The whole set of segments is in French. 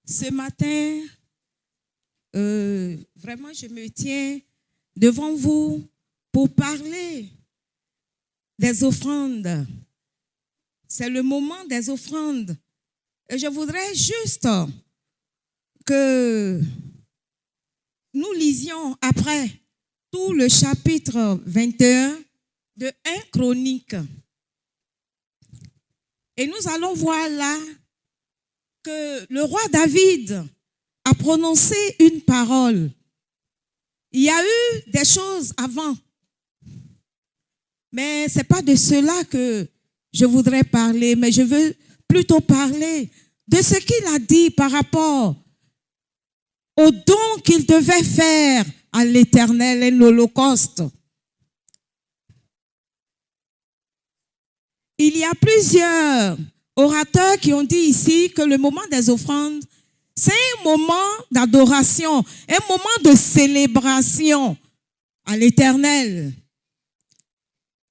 Ce matin, vraiment, je me tiens devant vous pour parler des offrandes. C'est le moment des offrandes. Et je voudrais juste que nous lisions après tout le chapitre 21 de 1 Chronique. Et nous allons voir là que le roi David a prononcé une parole. Il y a eu des choses avant, mais ce n'est pas de cela que je voudrais parler, mais je veux plutôt parler de ce qu'il a dit par rapport au don qu'il devait faire à l'Éternel et l'Holocauste. Il y a plusieurs orateurs qui ont dit ici que le moment des offrandes, c'est un moment d'adoration, un moment de célébration à l'Éternel.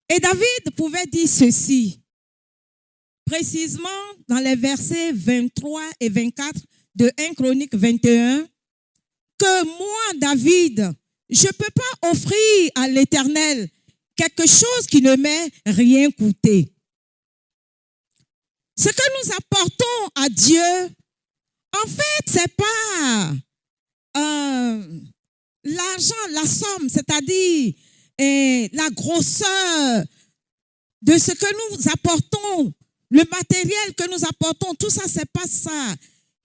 Et David pouvait dire ceci, précisément dans les versets 23 et 24 de 1 Chronique 21, que moi, David, je ne peux pas offrir à l'Éternel quelque chose qui ne m'ait rien coûté. Ce que nous apportons à Dieu, en fait, ce n'est pas l'argent, la somme, c'est-à-dire la grosseur de ce que nous apportons, le matériel que nous apportons, tout ça, ce n'est pas ça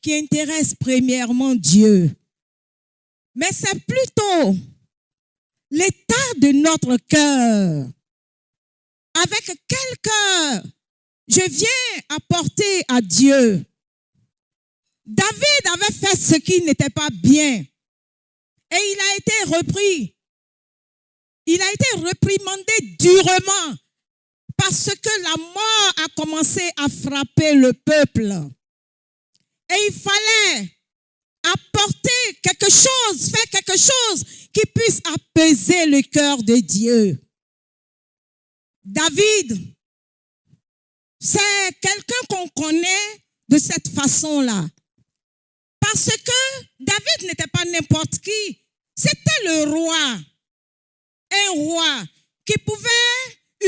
qui intéresse premièrement Dieu. Mais c'est plutôt l'état de notre cœur. Avec quel cœur je viens apporter à Dieu. David avait fait ce qui n'était pas bien. Et il a été repris. Il a été réprimandé durement parce que la mort a commencé à frapper le peuple. Et il fallait apporter quelque chose, faire quelque chose qui puisse apaiser le cœur de Dieu. David, c'est quelqu'un qu'on connaît de cette façon-là. Parce que David n'était pas n'importe qui. C'était le roi. Un roi qui pouvait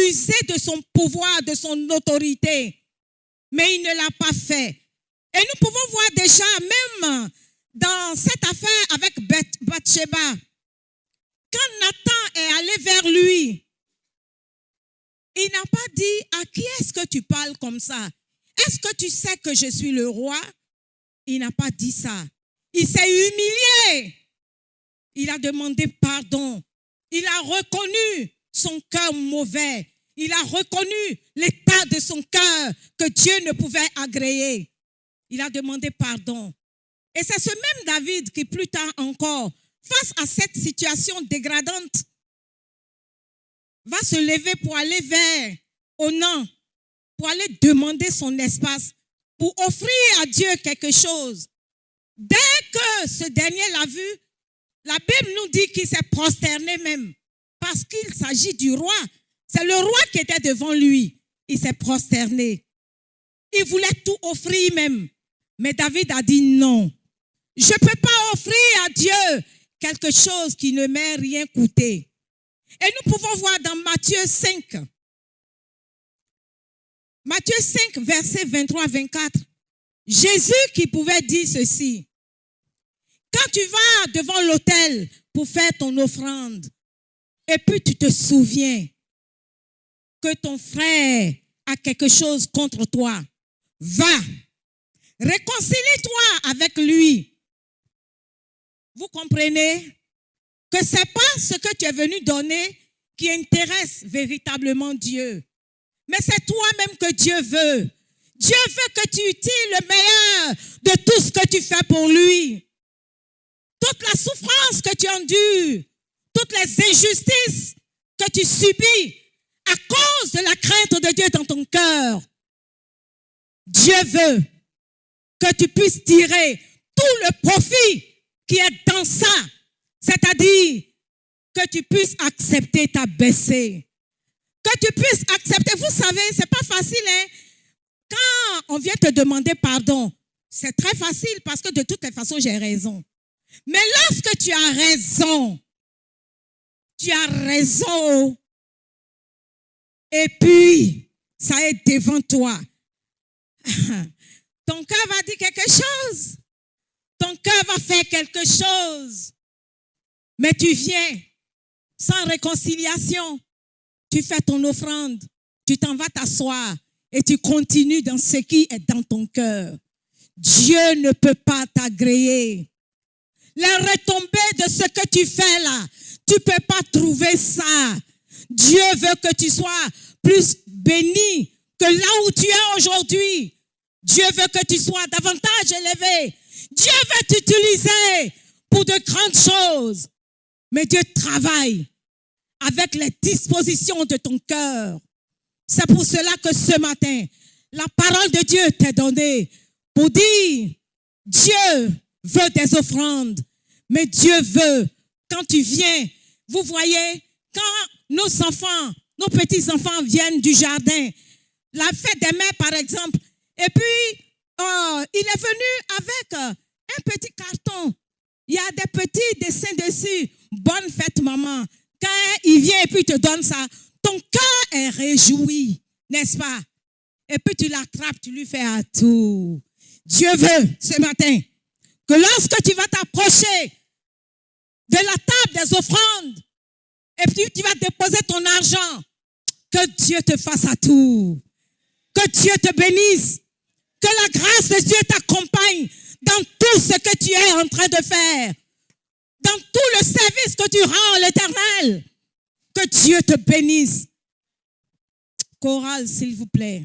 user de son pouvoir, de son autorité. Mais il ne l'a pas fait. Et nous pouvons voir déjà, même dans cette affaire avec Bathsheba, quand Nathan est allé vers lui, il n'a pas dit, à qui est-ce que tu parles comme ça? Est-ce que tu sais que je suis le roi? Il n'a pas dit ça. Il s'est humilié. Il a demandé pardon. Il a reconnu son cœur mauvais. Il a reconnu l'état de son cœur que Dieu ne pouvait agréer. Il a demandé pardon. Et c'est ce même David qui, plus tard encore, face à cette situation dégradante, va se lever pour aller vers Onan, pour aller demander son espace, pour offrir à Dieu quelque chose. Dès que ce dernier l'a vu, la Bible nous dit qu'il s'est prosterné même, parce qu'il s'agit du roi. C'est le roi qui était devant lui. Il s'est prosterné. Il voulait tout offrir même. Mais David a dit non. Je ne peux pas offrir à Dieu quelque chose qui ne m'ait rien coûté. Et nous pouvons voir dans Matthieu 5. Matthieu 5, versets 23-24. Jésus qui pouvait dire ceci. Quand tu vas devant l'autel pour faire ton offrande, et puis tu te souviens que ton frère a quelque chose contre toi, va, réconcilie-toi avec lui. Vous comprenez que ce n'est pas ce que tu es venu donner qui intéresse véritablement Dieu. Mais c'est toi-même que Dieu veut. Dieu veut que tu utilises le meilleur de tout ce que tu fais pour lui. Toute la souffrance que tu endures, toutes les injustices que tu subis à cause de la crainte de Dieu dans ton cœur. Dieu veut que tu puisses tirer tout le profit qui est dans ça. C'est-à-dire que tu puisses accepter ta baissée. Que tu puisses accepter. Vous savez, ce n'est pas facile. Hein? Quand on vient te demander pardon, c'est très facile parce que de toutes les façons, j'ai raison. Mais lorsque tu as raison, et puis, ça est devant toi. Ton cœur va dire quelque chose. Ton cœur va faire quelque chose. Mais tu viens sans réconciliation. Tu fais ton offrande. Tu t'en vas t'asseoir et tu continues dans ce qui est dans ton cœur. Dieu ne peut pas t'agréer. Les retombées de ce que tu fais là, tu ne peux pas trouver ça. Dieu veut que tu sois plus béni que là où tu es aujourd'hui. Dieu veut que tu sois davantage élevé. Dieu veut t'utiliser pour de grandes choses. Mais Dieu travaille avec les dispositions de ton cœur. C'est pour cela que ce matin, la parole de Dieu t'est donnée pour dire, Dieu veut des offrandes, mais Dieu veut, quand tu viens, vous voyez, quand nos enfants, nos petits-enfants viennent du jardin, la fête des mères par exemple, et puis il est venu avec un petit carton, il y a des petits dessins dessus, bonne fête maman, quand il vient et puis te donne ça, ton cœur est réjoui, n'est-ce pas? Et puis tu l'attrapes, tu lui fais un tour. Dieu veut ce matin que lorsque tu vas t'approcher de la table des offrandes et puis tu vas déposer ton argent, que Dieu te fasse à tout, que Dieu te bénisse, que la grâce de Dieu t'accompagne dans tout ce que tu es en train de faire, dans tout le service que tu rends à l'Éternel. Que Dieu te bénisse. Chorale, s'il vous plaît.